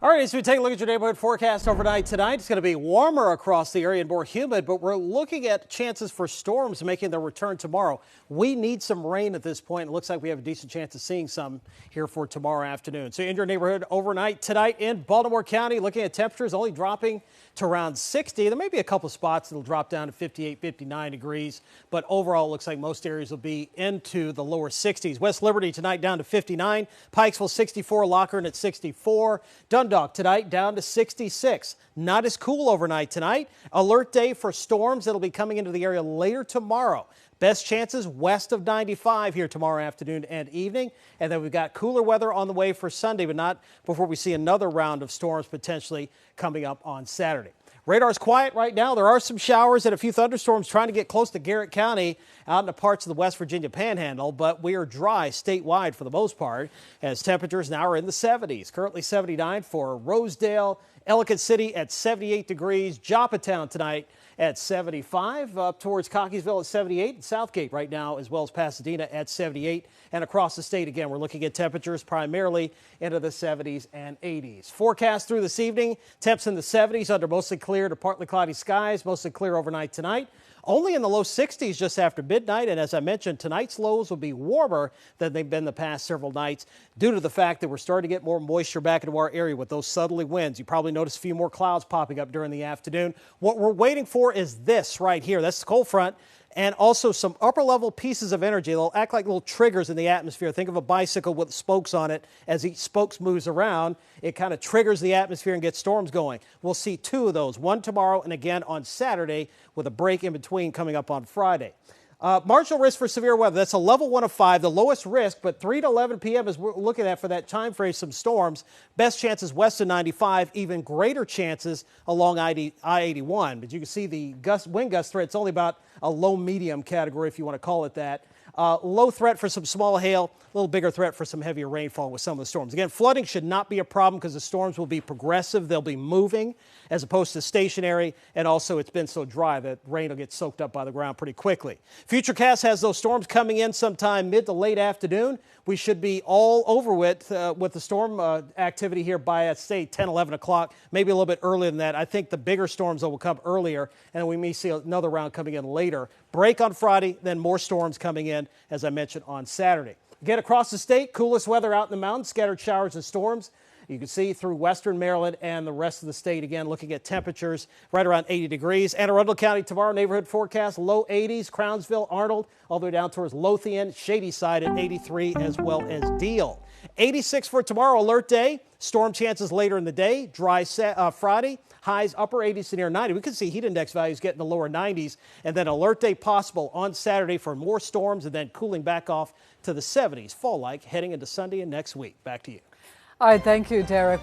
All right, as we take a look at your neighborhood forecast overnight tonight, it's going to be warmer across the area and more humid, but we're looking at chances for storms making their return tomorrow. We need some rain at this point. It looks like we have a decent chance of seeing some here for tomorrow afternoon. So in your neighborhood overnight tonight in Baltimore County, looking at temperatures only dropping to around 60. There may be a couple spots that'll drop down to 58, 59 degrees, but overall it looks like most areas will be into the lower 60s. West Liberty tonight down to 59, Pikesville 64, Lockhart at 64, Dundalk tonight down to 66. Not as cool overnight tonight. Alert day for storms that'll be coming into the area later tomorrow. Best chances west of 95 here tomorrow afternoon and evening. And then we've got cooler weather on the way for Sunday, but not before we see another round of storms potentially coming up on Saturday. Radar's quiet right now. There are some showers and a few thunderstorms trying to get close to Garrett County out in the parts of the West Virginia Panhandle, but we are dry statewide for the most part as temperatures now are in the 70s. Currently 79 for Rosedale, Ellicott City at 78 degrees, Joppatown tonight at 75, up towards Cockeysville at 78, and Southgate right now, as well as Pasadena at 78. And across the state, again, we're looking at temperatures primarily into the 70s and 80s. Forecast through this evening, temps in the 70s under mostly clear to partly cloudy skies, mostly clear overnight tonight. Only in the low 60s just after midnight, and as I mentioned, tonight's lows will be warmer than they've been the past several nights due to the fact that we're starting to get more moisture back into our area with those southerly winds. You probably notice a few more clouds popping up during the afternoon. What we're waiting for is this right here. That's the cold front. And also some upper-level pieces of energy. They'll act like little triggers in the atmosphere. Think of a bicycle with spokes on it. As each spokes moves around, it kind of triggers the atmosphere and gets storms going. We'll see two of those, one tomorrow and again on Saturday with a break in between coming up on Friday. Marginal risk for severe weather. That's a level 1 of 5, the lowest risk, but 3 to 11 p.m. is we're looking at for that time frame some storms. Best chances west of 95, even greater chances along I-81. But you can see the wind gust threat. It's only about a low-medium category, if you want to call it that. Low threat for some small hail, a little bigger threat for some heavier rainfall with some of the storms. Again, flooding should not be a problem because the storms will be progressive. They'll be moving as opposed to stationary, and also it's been so dry that rain will get soaked up by the ground pretty quickly. Futurecast has those storms coming in sometime mid to late afternoon. We should be all over with the storm activity here by, say, 10, 11 o'clock, maybe a little bit earlier than that. I think the bigger storms will come earlier, and we may see another round coming in later. Break on Friday, then more storms coming in, as I mentioned, on Saturday. Again, across the state, coolest weather out in the mountains, scattered showers and storms. You can see through western Maryland and the rest of the state, again, looking at temperatures right around 80 degrees. Anne Arundel County tomorrow, neighborhood forecast, low 80s. Crownsville, Arnold, all the way down towards Lothian, Shadyside at 83, as well as Deal. 86 for tomorrow, alert day. Storm chances later in the day. Dry Friday. Highs upper 80s to near 90. We could see heat index values get in the lower 90s. And then alert day possible on Saturday for more storms and then cooling back off to the 70s. Fall-like heading into Sunday and next week. Back to you. All right, thank you, Derek.